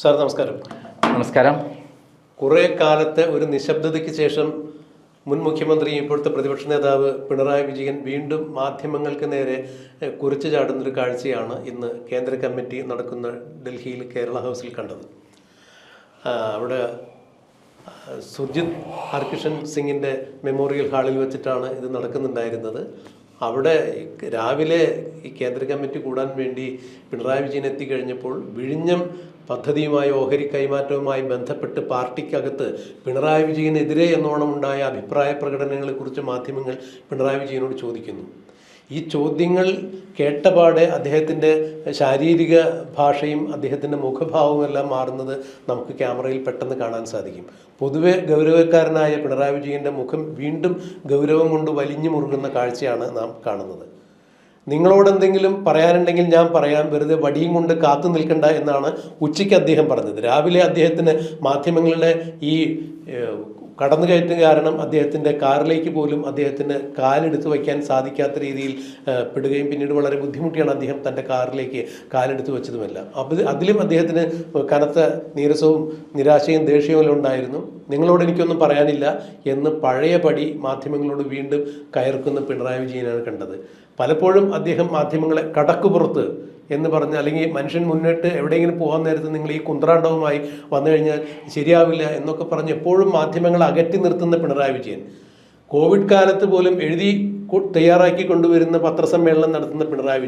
Sir നമസ്കാരം. നമസ്കാരം. കുറേ കാലത്തെ ഒരു നിശബ്ദതയ്ക്ക് ശേഷം മുൻ മുഖ്യമന്ത്രി ഇപ്പോഴത്തെ പ്രതിപക്ഷ നേതാവ് പിണറായി വിജയൻ വീണ്ടും മാധ്യമങ്ങൾക്ക് നേരെ കുറിച്ചു ചാടുന്നൊരു കാഴ്ചയാണ് ഇന്ന് കേന്ദ്ര കമ്മിറ്റി നടക്കുന്ന ഡൽഹിയിൽ കേരള ഹൗസിൽ കണ്ടത്. അവിടെ സുർജിത് ഹർകിഷൻ സിംഗിൻ്റെ മെമ്മോറിയൽ ഹാളിൽ വെച്ചിട്ടാണ് ഇത് നടക്കുന്നുണ്ടായിരുന്നത്. അവിടെ രാവിലെ ഈ കേന്ദ്ര കമ്മിറ്റി കൂടാൻ വേണ്ടി പിണറായി വിജയൻ എത്തിക്കഴിഞ്ഞപ്പോൾ വിഴിഞ്ഞം പദ്ധതിയുമായി ഓഹരി കൈമാറ്റവുമായി ബന്ധപ്പെട്ട് പാർട്ടിക്കകത്ത് പിണറായി വിജയനെതിരെ എന്നോണം ഉണ്ടായ അഭിപ്രായ പ്രകടനങ്ങളെക്കുറിച്ച് മാധ്യമങ്ങൾ പിണറായി വിജയനോട് ചോദിക്കുന്നു. ഈ ചോദ്യങ്ങൾ കേട്ടപാടെ അദ്ദേഹത്തിൻ്റെ ശാരീരിക ഭാഷയും അദ്ദേഹത്തിൻ്റെ മുഖഭാവവും എല്ലാം മാറുന്നത് നമുക്ക് ക്യാമറയിൽ പെട്ടെന്ന് കാണാൻ സാധിക്കും. പൊതുവെ ഗൗരവക്കാരനായ പിണറായി വിജയൻ്റെ മുഖം വീണ്ടും ഗൗരവം കൊണ്ട് വലിഞ്ഞു മുറുകുന്ന കാഴ്ചയാണ് നാം കാണുന്നത്. നിങ്ങളോടെന്തെങ്കിലും പറയാനുണ്ടെങ്കിൽ ഞാൻ പറയാം, വെറുതെ വടിയും കൊണ്ട് കാത്തു നിൽക്കണ്ട എന്നാണ് ഉച്ചയ്ക്ക് അദ്ദേഹം പറഞ്ഞത്. രാവിലെ അദ്ദേഹത്തിന് മാധ്യമങ്ങളുടെ ഈ കടന്നുകയറ്റം കാരണം അദ്ദേഹത്തിൻ്റെ കാറിലേക്ക് പോലും അദ്ദേഹത്തിന് കാലെടുത്ത് വയ്ക്കാൻ സാധിക്കാത്ത രീതിയിൽ പെടുകയും പിന്നീട് വളരെ ബുദ്ധിമുട്ടിയാണ് അദ്ദേഹം തൻ്റെ കാറിലേക്ക് കാലെടുത്ത് വെച്ചതുമല്ല. അതിലും അദ്ദേഹത്തിന് കനത്ത നീരസവും നിരാശയും ദേഷ്യവും ഉണ്ടായിരുന്നു. നിങ്ങളോട് എനിക്കൊന്നും പറയാനില്ല എന്ന് പഴയപടി മാധ്യമങ്ങളോട് വീണ്ടും കയർക്കുന്ന പിണറായി വിജയനാണ് കണ്ടത്. പലപ്പോഴും അദ്ദേഹം മാധ്യമങ്ങളെ കടക്കുപുറത്ത് എന്ന് പറഞ്ഞ്, അല്ലെങ്കിൽ മനുഷ്യൻ മുന്നിട്ട് എവിടെയെങ്കിലും പോകാൻ നേരത്ത് നിങ്ങൾ ഈ കുന്ത്രാണ്ടവുമായി വന്നു കഴിഞ്ഞാൽ ശരിയാവില്ല എന്നൊക്കെ പറഞ്ഞ് എപ്പോഴും മാധ്യമങ്ങളെ അകറ്റി നിർത്തുന്ന പിണറായി വിജയൻ, കോവിഡ് കാലത്ത് പോലും എഴുതി തയ്യാറാക്കി കൊണ്ടുവരുന്ന പത്രസമ്മേളനം നടത്തുന്ന പിണറായി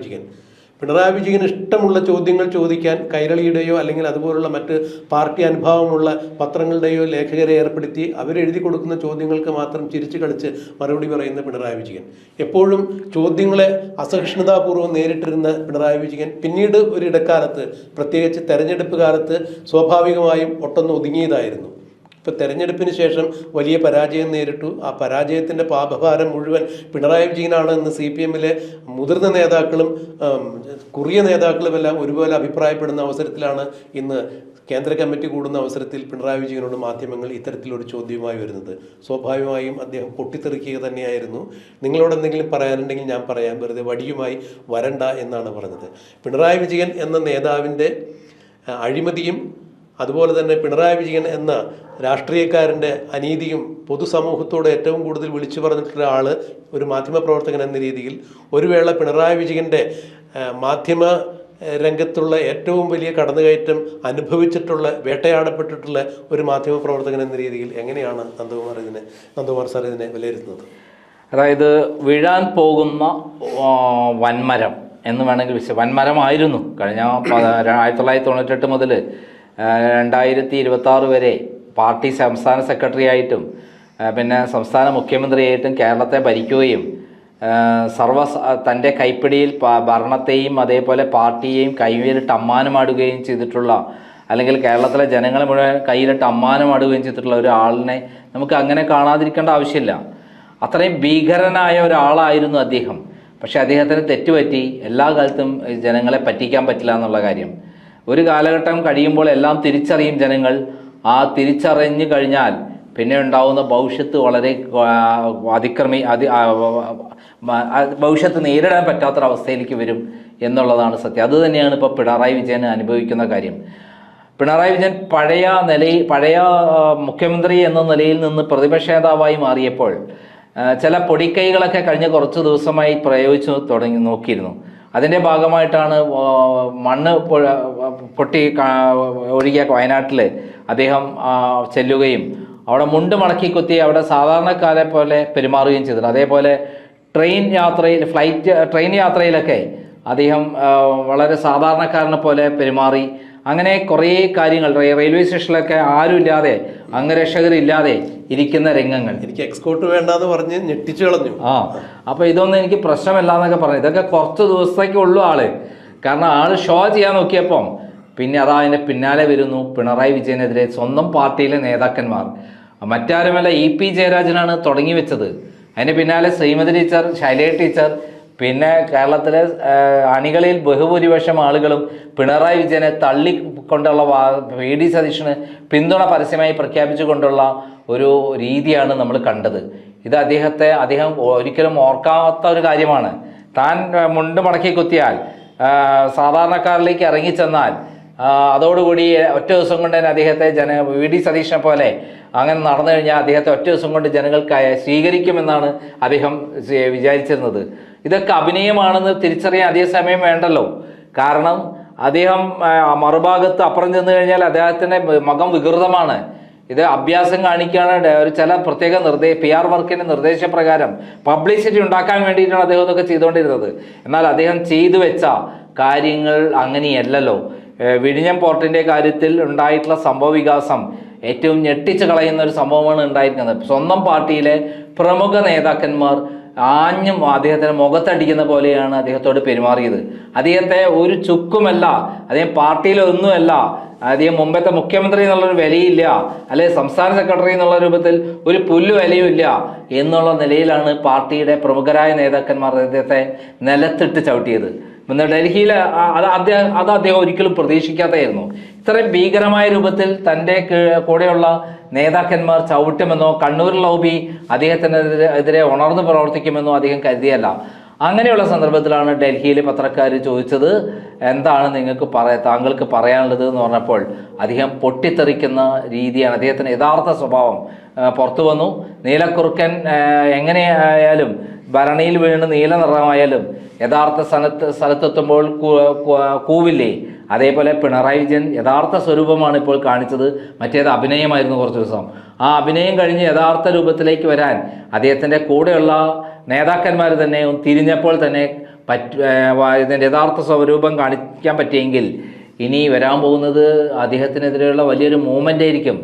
വിജയന് ഇഷ്ടമുള്ള ചോദ്യങ്ങൾ ചോദിക്കാൻ കൈരളിയുടെയോ അല്ലെങ്കിൽ അതുപോലുള്ള മറ്റ് പാർട്ടി അനുഭാവമുള്ള പത്രങ്ങളുടെയോ ലേഖകരെ ഏർപ്പെടുത്തി അവരെഴുതി കൊടുക്കുന്ന ചോദ്യങ്ങൾക്ക് മാത്രം ചിരിച്ചു കളിച്ച് മറുപടി പറയുന്ന പിണറായി വിജയൻ, എപ്പോഴും ചോദ്യങ്ങളെ അസഹിഷ്ണുതാപൂർവ്വം നേരിട്ടിരുന്ന പിണറായി വിജയൻ പിന്നീട് ഒരിടക്കാലത്ത്, പ്രത്യേകിച്ച് തെരഞ്ഞെടുപ്പ് കാലത്ത് സ്വാഭാവികമായും ഒട്ടൊന്ന് ഒതുങ്ങിയതായിരുന്നു. ഇപ്പോൾ തെരഞ്ഞെടുപ്പിന് ശേഷം വലിയ പരാജയം നേരിട്ടു. ആ പരാജയത്തിൻ്റെ പാപഭാരം മുഴുവൻ പിണറായി വിജയനാണ് എന്ന് CPM-ലെ മുതിർന്ന നേതാക്കളും കുറിയ നേതാക്കളുമെല്ലാം ഒരുപോലെ അഭിപ്രായപ്പെടുന്ന അവസരത്തിലാണ് ഇന്ന് കേന്ദ്ര കമ്മിറ്റി കൂടുന്ന അവസരത്തിൽ പിണറായി വിജയനോട് മാധ്യമങ്ങൾ ഇത്തരത്തിലൊരു ചോദ്യവുമായി വരുന്നത്. സ്വാഭാവികമായും അദ്ദേഹം പൊട്ടിത്തെറിക്കുക തന്നെയായിരുന്നു. നിങ്ങളോട് എന്തെങ്കിലും പറയാനുണ്ടെങ്കിൽ ഞാൻ പറയാം, വെറുതെ വടിയുമായി വരണ്ട എന്നാണ് പറഞ്ഞത്. പിണറായി വിജയൻ എന്ന നേതാവിൻ്റെ അഴിമതിയും അതുപോലെ തന്നെ പിണറായി വിജയൻ എന്ന രാഷ്ട്രീയക്കാരൻ്റെ അനീതിയും പൊതുസമൂഹത്തോട് ഏറ്റവും കൂടുതൽ വിളിച്ചു പറഞ്ഞിട്ടുള്ള ആൾ ഒരു മാധ്യമപ്രവർത്തകൻ എന്ന രീതിയിൽ, ഒരു വേള പിണറായി വിജയൻ്റെ മാധ്യമ രംഗത്തുള്ള ഏറ്റവും വലിയ കടന്നുകയറ്റം അനുഭവിച്ചിട്ടുള്ള, വേട്ടയാടപ്പെട്ടിട്ടുള്ള ഒരു മാധ്യമപ്രവർത്തകൻ എന്ന രീതിയിൽ എങ്ങനെയാണ് നന്ദകുമാർ സാർ ഇതിനെ വിലയിരുത്തുന്നത്? അതായത് വീഴാൻ പോകുന്ന വൻമരം എന്ന് വേണമെങ്കിൽ വൻമരമായിരുന്നു കഴിഞ്ഞ 1998 മുതൽ 2026 വരെ പാർട്ടി സംസ്ഥാന സെക്രട്ടറി ആയിട്ടും പിന്നെ സംസ്ഥാന മുഖ്യമന്ത്രിയായിട്ടും കേരളത്തെ ഭരിക്കുകയും തൻ്റെ കൈപ്പിടിയിൽ ഭരണത്തെയും അതേപോലെ പാർട്ടിയെയും കൈവിലിട്ട് അമ്മാനമാടുകയും ചെയ്തിട്ടുള്ള, അല്ലെങ്കിൽ കേരളത്തിലെ ജനങ്ങളെ മുഴുവൻ കയ്യിലിട്ട് അമ്മാനമാടുകയും ചെയ്തിട്ടുള്ള ഒരാളിനെ നമുക്ക് അങ്ങനെ കാണാതിരിക്കേണ്ട ആവശ്യമില്ല. അത്രയും ഭീകരനായ ഒരാളായിരുന്നു അദ്ദേഹം. പക്ഷെ അദ്ദേഹത്തിന് തെറ്റുപറ്റി. എല്ലാ കാലത്തും ജനങ്ങളെ പറ്റിക്കാൻ പറ്റില്ല എന്നുള്ള കാര്യം. ഒരു കാലഘട്ടം കഴിയുമ്പോൾ എല്ലാം തിരിച്ചറിയും ജനങ്ങൾ. ആ തിരിച്ചറിഞ്ഞു കഴിഞ്ഞാൽ പിന്നെ ഉണ്ടാവുന്ന ഭവിഷ്യത്ത് വളരെ ഭവിഷ്യത്ത് നേരിടാൻ പറ്റാത്തൊരവസ്ഥയിലേക്ക് വരും എന്നുള്ളതാണ് സത്യം. അതുതന്നെയാണ് ഇപ്പോൾ പിണറായി വിജയൻ അനുഭവിക്കുന്ന കാര്യം. പിണറായി വിജയൻ പഴയ മുഖ്യമന്ത്രി എന്ന നിലയിൽ നിന്ന് പ്രതിപക്ഷ നേതാവായി മാറിയപ്പോൾ ചില പൊടിക്കൈകളൊക്കെ കഴിഞ്ഞ കുറച്ച് ദിവസമായി പ്രയോഗിച്ചു നോക്കിയിരുന്നു. അതിൻ്റെ ഭാഗമായിട്ടാണ് മണ്ണ് പൊട്ടി ഒഴുകിയ വയനാട്ടിൽ അദ്ദേഹം ചെല്ലുകയും അവിടെ മുണ്ട് മടക്കി കുത്തി അവിടെ സാധാരണക്കാരെ പോലെ പെരുമാറുകയും ചെയ്തിട്ടുണ്ട്. അതേപോലെ ട്രെയിൻ യാത്രയിലൊക്കെ അദ്ദേഹം വളരെ സാധാരണക്കാരനെ പോലെ പെരുമാറി. അങ്ങനെ കുറേ കാര്യങ്ങൾ റെയിൽവേ സ്റ്റേഷനിലൊക്കെ ആരുമില്ലാതെ, അംഗരക്ഷകരില്ലാതെ ഇരിക്കുന്ന രംഗങ്ങൾ. എനിക്ക് എക്സ്കോർട്ട് വേണ്ടെന്ന് പറഞ്ഞ് ഞെട്ടിച്ചു കളഞ്ഞു. അപ്പോൾ ഇതൊന്നും എനിക്ക് പ്രശ്നമില്ല എന്നൊക്കെ പറഞ്ഞു. ഇതൊക്കെ കുറച്ച് ദിവസത്തേക്കുള്ളൂ ആള്. കാരണം ആള് ഷോ ചെയ്യാൻ നോക്കിയപ്പം പിന്നെ അതിൻ്റെ പിന്നാലെ വരുന്നു പിണറായി വിജയനെതിരെ സ്വന്തം പാർട്ടിയിലെ നേതാക്കന്മാർ. മറ്റാരുമല്ല, EP ജയരാജനാണ് തുടങ്ങി വെച്ചത്. അതിന് പിന്നാലെ ശ്രീമതി ടീച്ചർ, ശൈലജ ടീച്ചർ, പിന്നെ കേരളത്തിലെ അണികളിൽ ബഹുഭൂരിപക്ഷം ആളുകളും പിണറായി വിജയനെ തള്ളിക്കൊണ്ടുള്ള VD സതീശന് പിന്തുണ പരസ്യമായി പ്രഖ്യാപിച്ചുകൊണ്ടുള്ള ഒരു രീതിയാണ് നമ്മൾ കണ്ടത്. ഇത് അദ്ദേഹം ഒരിക്കലും ഓർക്കാത്ത ഒരു കാര്യമാണ്. താൻ മുണ്ട് മടക്കി കുത്തിയാൽ, സാധാരണക്കാരിലേക്ക് ഇറങ്ങിച്ചെന്നാൽ അതോടുകൂടി ഒറ്റ ദിവസം കൊണ്ട് തന്നെ അദ്ദേഹത്തെ വി.ഡി. സതീശനെ പോലെ അങ്ങനെ നടന്നു കഴിഞ്ഞാൽ അദ്ദേഹത്തെ ഒറ്റ ദിവസം കൊണ്ട് ജനങ്ങൾ സ്വീകരിക്കുമെന്നാണ് അദ്ദേഹം വിചാരിച്ചിരുന്നത്. ഇതൊക്കെ അഭിനയമാണെന്ന് തിരിച്ചറിയാൻ അധിക സമയം വേണ്ടല്ലോ. കാരണം അദ്ദേഹം മറുഭാഗത്ത് അപ്പുറം ചെന്ന് കഴിഞ്ഞാൽ അദ്ദേഹത്തിൻ്റെ മുഖം വികൃതമാണ്. ഇത് അഭ്യാസം കാണിക്കാണ്, ഒരു ചില പ്രത്യേക PR വർക്കിൻ്റെ നിർദ്ദേശപ്രകാരം പബ്ലിസിറ്റി ഉണ്ടാക്കാൻ വേണ്ടിയിട്ടാണ് അദ്ദേഹം ഇതൊക്കെ ചെയ്തുകൊണ്ടിരുന്നത്. എന്നാൽ അദ്ദേഹം ചെയ്തു വെച്ച കാര്യങ്ങൾ അങ്ങനെയല്ലല്ലോ. വിഴിഞ്ഞം പോർട്ടിൻ്റെ കാര്യത്തിൽ ഉണ്ടായിട്ടുള്ള സംഭവ വികാസം ഏറ്റവും ഞെട്ടിച്ച് കളയുന്ന ഒരു സംഭവമാണ് ഉണ്ടായിരിക്കുന്നത്. സ്വന്തം പാർട്ടിയിലെ പ്രമുഖ നേതാക്കന്മാർ ആഞ്ഞും അദ്ദേഹത്തിന് മുഖത്തടിക്കുന്ന പോലെയാണ് അദ്ദേഹത്തോട് പെരുമാറിയത്. അദ്ദേഹത്തെ ഒരു ചുക്കുമല്ല, അദ്ദേഹം പാർട്ടിയിലൊന്നുമല്ല, അദ്ദേഹം മുമ്പത്തെ മുഖ്യമന്ത്രി എന്നുള്ളൊരു വിലയില്ല, അല്ലെങ്കിൽ സംസ്ഥാന സെക്രട്ടറി എന്നുള്ള രൂപത്തിൽ ഒരു പുല്ല് വിലയുമില്ല എന്നുള്ള നിലയിലാണ് പാർട്ടിയുടെ പ്രമുഖരായ നേതാക്കന്മാർ അദ്ദേഹത്തെ നിലത്തിട്ട് ചവിട്ടിയത്. ഇന്ന് ഡൽഹിയിൽ അത് അദ്ദേഹം ഒരിക്കലും പ്രതീക്ഷിക്കാത്തതായിരുന്നു. ഇത്രയും ഭീകരമായ രൂപത്തിൽ തൻ്റെ കൂടെയുള്ള നേതാക്കന്മാർ ചവിട്ടുമെന്നോ കണ്ണൂർ ലോബി അദ്ദേഹത്തിനെതിരെ ഉണർന്നു പ്രവർത്തിക്കുമെന്നോ അദ്ദേഹം കരുതിയല്ല. അങ്ങനെയുള്ള സന്ദർഭത്തിലാണ് ഡൽഹിയിൽ പത്രക്കാർ ചോദിച്ചത്, എന്താണ് താങ്കൾക്ക് പറയാനുള്ളത് എന്ന് പറഞ്ഞപ്പോൾ അദ്ദേഹം പൊട്ടിത്തെറിക്കുന്ന രീതിയാണ്, അദ്ദേഹത്തിൻ്റെ യഥാർത്ഥ സ്വഭാവം പുറത്തു വന്നു. നീലക്കുറുക്കൻ എങ്ങനെയായാലും ഭരണിയിൽ വീണ് നീല നിറമായാലും യഥാർത്ഥ സ്ഥലത്തെത്തുമ്പോൾ കൂവില്ലേ, അതേപോലെ പിണറായി വിജയൻ യഥാർത്ഥ സ്വരൂപമാണ് ഇപ്പോൾ കാണിച്ചത്. മറ്റേത് അഭിനയമായിരുന്നു കുറച്ച് ദിവസം. ആ അഭിനയം കഴിഞ്ഞ് യഥാർത്ഥ രൂപത്തിലേക്ക് വരാൻ അദ്ദേഹത്തിൻ്റെ കൂടെയുള്ള നേതാക്കന്മാർ തന്നെ തിരിഞ്ഞപ്പോൾ തന്നെ ഇതിൻ്റെ യഥാർത്ഥ സ്വരൂപം കാണിക്കാൻ പറ്റിയെങ്കിൽ ഇനി വരാൻ പോകുന്നത് അദ്ദേഹത്തിനെതിരെയുള്ള വലിയൊരു മൂവ്മെൻ്റ് ആയിരിക്കും.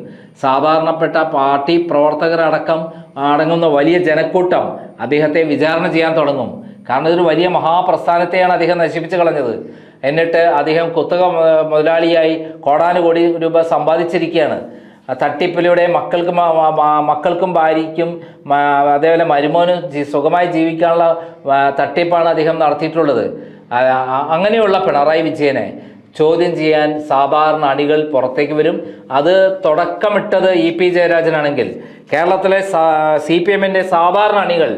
സാധാരണപ്പെട്ട പാർട്ടി പ്രവർത്തകരടക്കം അടങ്ങുന്ന വലിയ ജനക്കൂട്ടം അദ്ദേഹത്തെ വിചാരണ ചെയ്യാൻ തുടങ്ങും. കാരണം ഇതൊരു വലിയ മഹാപ്രസ്ഥാനത്തെയാണ് അദ്ദേഹം നശിപ്പിച്ച് കളഞ്ഞത്. എന്നിട്ട് അദ്ദേഹം കുത്തക മുതലാളിയായി കോടാനുകോടി രൂപ സമ്പാദിച്ചിരിക്കുകയാണ്. തട്ടിപ്പിലൂടെ മക്കൾക്കും ഭാര്യയ്ക്കും അതേപോലെ മരുമോനും സുഖമായി ജീവിക്കാനുള്ള തട്ടിപ്പാണ് അദ്ദേഹം നടത്തിയിട്ടുള്ളത്. അങ്ങനെയുള്ള പിണറായി വിജയനെ ചോദ്യം ചെയ്യാൻ സാധാരണ അണികൾ പുറത്തേക്ക് വരും. അത് തുടക്കമിട്ടത് E.P. ജയരാജനാണെങ്കിൽ കേരളത്തിലെ CPM-ന്റെ സാധാരണ അണികൾ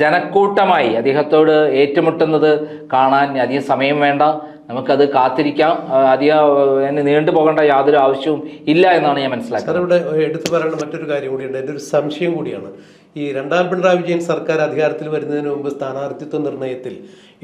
ജനക്കൂട്ടമായി അദ്ദേഹത്തോട് ഏറ്റുമുട്ടുന്നത് കാണാൻ അധികം സമയം വേണ്ട, നമുക്കത് കാത്തിരിക്കാം. അധികം നീണ്ടു പോകേണ്ട യാതൊരു ആവശ്യവും ഇല്ല എന്നാണ് ഞാൻ മനസ്സിലാക്കുന്നത്. ഇവിടെ എടുത്തു പറയേണ്ട മറ്റൊരു കാര്യം കൂടിയുണ്ട്, എൻ്റെ ഒരു സംശയം കൂടിയാണ്. ഈ രണ്ടാം പിണറായി വിജയൻ സർക്കാർ അധികാരത്തിൽ വരുന്നതിന് മുമ്പ് സ്ഥാനാർത്ഥിത്വ നിർണയത്തിൽ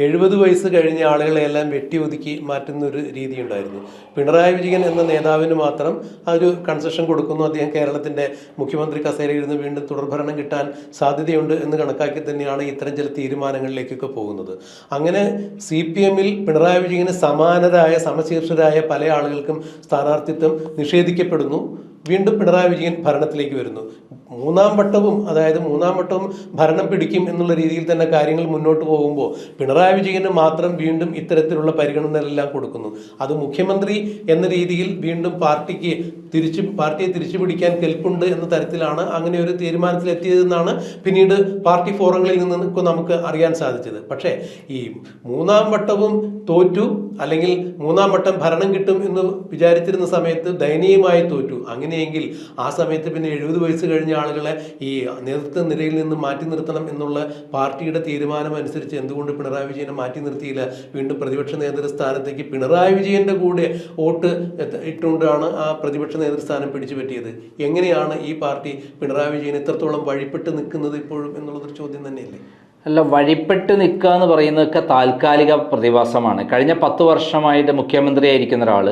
70 വയസ്സ് കഴിഞ്ഞ ആളുകളെയെല്ലാം വെട്ടിയൊതുക്കി മാറ്റുന്ന ഒരു രീതി ഉണ്ടായിരുന്നു. പിണറായി വിജയൻ എന്ന നേതാവിന് മാത്രം ഒരു കൺസെഷൻ കൊടുക്കുന്നു, അദ്ദേഹം കേരളത്തിൻ്റെ മുഖ്യമന്ത്രി കസേരയിൽ ഇരുന്ന് വീണ്ടും തുടർഭരണം കിട്ടാൻ സാധ്യതയുണ്ട് എന്ന് കണക്കാക്കി തന്നെയാണ് ഇത്തരം ചില തീരുമാനങ്ങളിലേക്കൊക്കെ പോകുന്നത്. അങ്ങനെ CPM-ൽ പിണറായി വിജയന് സമാനരായ സമശീർഷരായ പല ആളുകൾക്കും സ്ഥാനാർത്ഥിത്വം നിഷേധിക്കപ്പെടുന്നു. വീണ്ടും പിണറായി വിജയൻ ഭരണത്തിലേക്ക് വരുന്നു. മൂന്നാം വട്ടവും ഭരണം പിടിക്കും എന്നുള്ള രീതിയിൽ തന്നെ കാര്യങ്ങൾ മുന്നോട്ട് പോകുമ്പോൾ പിണറായി വിജയന് മാത്രം വീണ്ടും ഇത്തരത്തിലുള്ള പരിഗണനകളെല്ലാം കൊടുക്കുന്നു. അത് മുഖ്യമന്ത്രി എന്ന രീതിയിൽ വീണ്ടും പാർട്ടിയെ തിരിച്ചു പിടിക്കാൻ കെൽപ്പുണ്ട് എന്ന തരത്തിലാണ് അങ്ങനെ ഒരു തീരുമാനത്തിലെത്തിയതെന്നാണ് പിന്നീട് പാർട്ടി ഫോറങ്ങളിൽ നിന്ന് നമുക്ക് അറിയാൻ സാധിച്ചത്. പക്ഷേ ഈ മൂന്നാം വട്ടവും തോറ്റു, അല്ലെങ്കിൽ മൂന്നാം വട്ടം ഭരണം കിട്ടും എന്ന് വിചാരിച്ചിരുന്ന സമയത്ത് ദയനീയമായി തോറ്റു. അങ്ങനെയെങ്കിൽ ആ സമയത്ത് പിന്നെ 70 വയസ്സ് കഴിഞ്ഞ ആളുകളെ ഈ നേതൃത്വ നിരയിൽ നിന്ന് മാറ്റി നിർത്തണം എന്നുള്ള പാർട്ടിയുടെ തീരുമാനം അനുസരിച്ച് എന്തുകൊണ്ട് പിണറായി വിജയനെ മാറ്റി നിർത്തിയില്ല? വീണ്ടും പ്രതിപക്ഷ നേതൃസ്ഥാനത്തേക്ക് പിണറായി വിജയന്റെ കൂടെ വോട്ട് ഇട്ടുകൊണ്ടാണ് ആ പ്രതിപക്ഷ നേതൃസ്ഥാനം പിടിച്ചു പറ്റിയത്. എങ്ങനെയാണ് ഈ പാർട്ടി പിണറായി വിജയൻ ഇത്രത്തോളം വഴിപ്പെട്ട് നിൽക്കുന്നത് ഇപ്പോഴും എന്നുള്ളതൊരു ചോദ്യം തന്നെയല്ലേ? അല്ല, വഴിപ്പെട്ട് നിൽക്കുക എന്ന് പറയുന്നതൊക്കെ താൽക്കാലിക പ്രതിഭാസമാണ്. കഴിഞ്ഞ 10 വർഷമായിട്ട് മുഖ്യമന്ത്രി ആയിരിക്കുന്ന ഒരാൾ,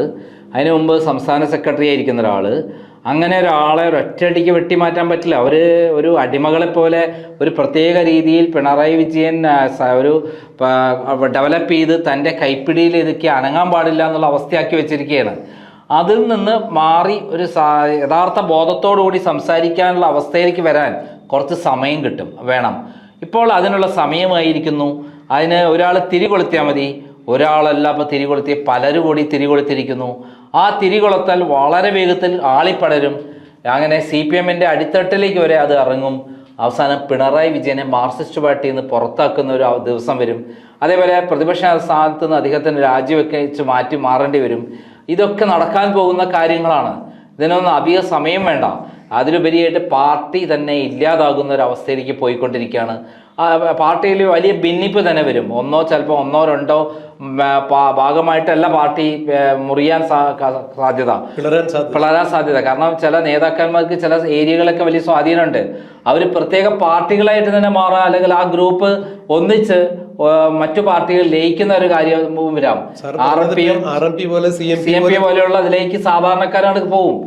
അതിനു മുമ്പ് സംസ്ഥാന സെക്രട്ടറി ആയിരിക്കുന്ന ഒരാൾ, അങ്ങനെ ഒരാളെ ഒരൊറ്റയടിക്ക് വെട്ടിമാറ്റാൻ പറ്റില്ല. ഒരു അടിമകളെപ്പോലെ ഒരു പ്രത്യേക രീതിയിൽ പിണറായി വിജയൻ ഒരു ഡെവലപ്പ് ചെയ്ത് തൻ്റെ കൈപ്പിടിയിൽ ഇതൊക്കെ അനങ്ങാൻ പാടില്ല എന്നുള്ള അവസ്ഥയാക്കി വെച്ചിരിക്കുകയാണ്. അതിൽ നിന്ന് മാറി ഒരു യഥാർത്ഥ ബോധത്തോടുകൂടി സംസാരിക്കാനുള്ള അവസ്ഥയിലേക്ക് വരാൻ കുറച്ച് സമയം വേണം. ഇപ്പോൾ അതിനുള്ള സമയമായിരിക്കുന്നു. അതിന് ഒരാൾ തിരികൊളുത്തിയാൽ മതി. ഒരാളല്ല ഇപ്പോൾ തിരികൊളുത്തി, പലരും കൂടി തിരികൊളുത്തിരിക്കുന്നു. ആ തിരികൊളുത്താൽ വളരെ വേഗത്തിൽ ആളിപ്പടരും. അങ്ങനെ CPM-ന്റെ അടിത്തട്ടിലേക്ക് വരെ അത് ഇറങ്ങും. അവസാനം പിണറായി വിജയനെ മാർക്സിസ്റ്റ് പാർട്ടിയിൽ നിന്ന് പുറത്താക്കുന്ന ഒരു ദിവസം വരും. അതേപോലെ പ്രതിപക്ഷ സ്ഥാനത്ത് നിന്ന് അദ്ദേഹത്തിന് രാജിവെച്ച് മാറേണ്ടി വരും. ഇതൊക്കെ നടക്കാൻ പോകുന്ന കാര്യങ്ങളാണ്. ഇതിനൊന്നും അധിക സമയം വേണ്ട. അതിലുപരിയായിട്ട് പാർട്ടി തന്നെ ഇല്ലാതാകുന്ന ഒരു അവസ്ഥയിലേക്ക് പോയിക്കൊണ്ടിരിക്കുകയാണ്. പാർട്ടിയിൽ വലിയ ഭിന്നിപ്പ് തന്നെ വരും. ചിലപ്പോൾ ഒന്നോ രണ്ടോ ഭാഗമായിട്ടല്ല പാർട്ടി മുറിയാൻ സാധ്യത, പിളരാൻ സാധ്യത. കാരണം ചില നേതാക്കന്മാർക്ക് ചില ഏരിയകളൊക്കെ വലിയ സ്വാധീനമുണ്ട്. അവർ പ്രത്യേക പാർട്ടികളായിട്ട് തന്നെ മാറുക, അല്ലെങ്കിൽ ആ ഗ്രൂപ്പ് ഒന്നിച്ച് മറ്റു പാർട്ടികൾ ലയിക്കുന്ന ഒരു കാര്യവും വരാം. RMP പോലെയുള്ള അതിലേക്ക് സാധാരണക്കാരാണ് പോവും.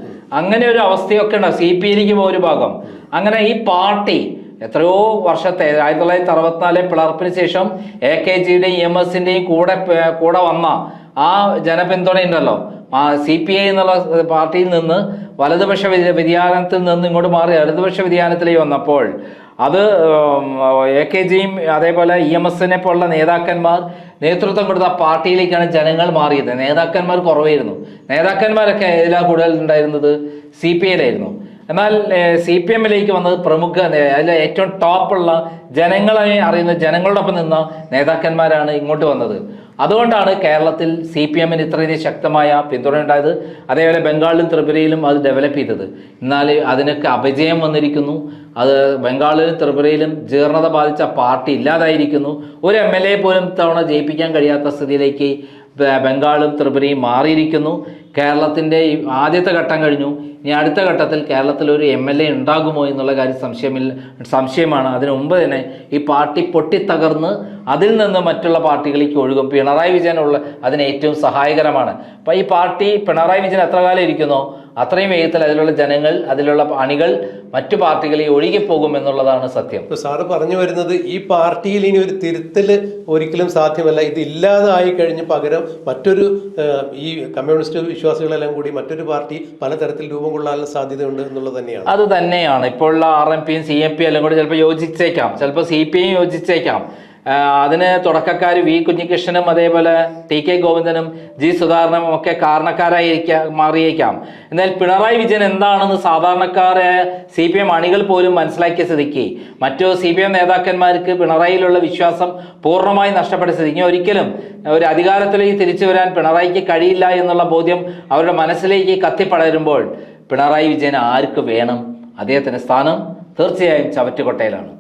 അങ്ങനെ ഒരു അവസ്ഥയൊക്കെ ഉണ്ടാവും. CPI ഒരു ഭാഗം. അങ്ങനെ ഈ പാർട്ടി എത്രയോ വർഷത്തെ 1964 പിളർപ്പിന് ശേഷം AKGയുടെയും EMSന്റെയും കൂടെ വന്ന ആ ജനപിന്തുണയുണ്ടല്ലോ, CPI എന്നുള്ള പാർട്ടിയിൽ നിന്ന് വലതുപക്ഷ വ്യതിയാനത്തിൽ നിന്ന് ഇങ്ങോട്ട് മാറി ഇടതുപക്ഷ വ്യതിയാനത്തിലേക്ക് വന്നപ്പോൾ അത് AKGയും അതേപോലെ EMSനെ പോലുള്ള നേതാക്കന്മാർ നേതൃത്വം കൊടുത്ത പാർട്ടിയിലേക്കാണ് ജനങ്ങൾ മാറിയത്. നേതാക്കന്മാർ കുറവായിരുന്നു. നേതാക്കന്മാരൊക്കെ ഏതിലാണ് കൂടുതൽ ഉണ്ടായിരുന്നത്? CPIയിലായിരുന്നു. എന്നാൽ CPMലേക്ക് വന്നത് പ്രമുഖ, അതിൽ ഏറ്റവും ടോപ്പുള്ള ജനങ്ങളെ അറിയുന്ന ജനങ്ങളോടൊപ്പം നിന്ന നേതാക്കന്മാരാണ് ഇങ്ങോട്ട് വന്നത്. അതുകൊണ്ടാണ് കേരളത്തിൽ CPMന് ഇത്രയധികം ശക്തമായ പിന്തുണ ഉണ്ടായത്. അതേപോലെ ബംഗാളിലും ത്രിപുരയിലും അത് ഡെവലപ്പ് ചെയ്തത്. എന്നാൽ അതിനൊക്കെ അപജയം വന്നിരിക്കുന്നു. അത് ബംഗാളിലും ത്രിപുരയിലും ജീർണത ബാധിച്ച പാർട്ടി ഇല്ലാതായിരിക്കുന്നു. ഒരു MLA പോലും തവണ ജയിപ്പിക്കാൻ കഴിയാത്ത സ്ഥിതിയിലേക്ക് ബംഗാളും ത്രിപുരയും മാറിയിരിക്കുന്നു. കേരളത്തിൻ്റെ ആദ്യത്തെ ഘട്ടം കഴിഞ്ഞു. ഇനി അടുത്ത ഘട്ടത്തിൽ കേരളത്തിൽ ഒരു MLA ഉണ്ടാകുമോ എന്നുള്ള കാര്യം സംശയമാണ്. അതിനു മുമ്പ് തന്നെ ഈ പാർട്ടി പൊട്ടിത്തകർന്ന് അതിൽ നിന്ന് മറ്റുള്ള പാർട്ടികളിലേക്ക് ഒഴുകും. പിണറായി വിജയനുള്ള അതിന് ഏറ്റവും സഹായകരമാണ്. അപ്പോൾ ഈ പാർട്ടി പിണറായി വിജയൻ എത്ര കാലം ഇരിക്കുന്നോ അത്രയും വേഗത്തിൽ അതിലുള്ള ജനങ്ങൾ, അതിലുള്ള അണികൾ മറ്റു പാർട്ടികളിൽ ഒഴുകിപ്പോകും എന്നുള്ളതാണ് സത്യം. സാറ് പറഞ്ഞു വരുന്നത് ഈ പാർട്ടിയിൽ ഇനി ഒരു തിരുത്തൽ ഒരിക്കലും സാധ്യമല്ല. ഇത് ഇല്ലാതായി കഴിഞ്ഞ് പകരം മറ്റൊരു ഈ കമ്മ്യൂണിസ്റ്റ് വിശ്വാസികളെല്ലാം കൂടി മറ്റൊരു പാർട്ടി പലതരത്തിൽ രൂപം കൊള്ളാനുള്ള സാധ്യതയുണ്ട് എന്നുള്ളത് തന്നെയാണ്. അത് തന്നെയാണ്. ഇപ്പോഴുള്ള RMPയും CMP എല്ലാം കൂടി ചിലപ്പോൾ യോജിച്ചേക്കാം, ചിലപ്പോൾ CPI യോജിച്ചേക്കാം. അതിന് തുടക്കക്കാർ V കുഞ്ഞികൃഷ്ണനും അതേപോലെ TK ഗോവിന്ദനും G സുധാകരനും ഒക്കെ മാറിയേക്കാം. എന്നാൽ പിണറായി വിജയൻ എന്താണെന്ന് സാധാരണക്കാരെ CPM അണികൾ പോലും മനസ്സിലാക്കിയ സ്ഥിതിക്ക് മറ്റു CPM നേതാക്കന്മാർക്ക് പിണറായിയിലുള്ള വിശ്വാസം പൂർണ്ണമായി നഷ്ടപ്പെട്ട സ്ഥിതിക്ക് ഒരിക്കലും ഒരു അധികാരത്തിലേക്ക് തിരിച്ചു വരാൻ പിണറായിക്ക് കഴിയില്ല എന്നുള്ള ബോധ്യം അവരുടെ മനസ്സിലേക്ക് കത്തിപ്പടരുമ്പോൾ പിണറായി വിജയൻ ആർക്ക് വേണം? അദ്ദേഹത്തിൻ്റെ സ്ഥാനം തീർച്ചയായും ചവറ്റുകൊട്ടയിലാണ്.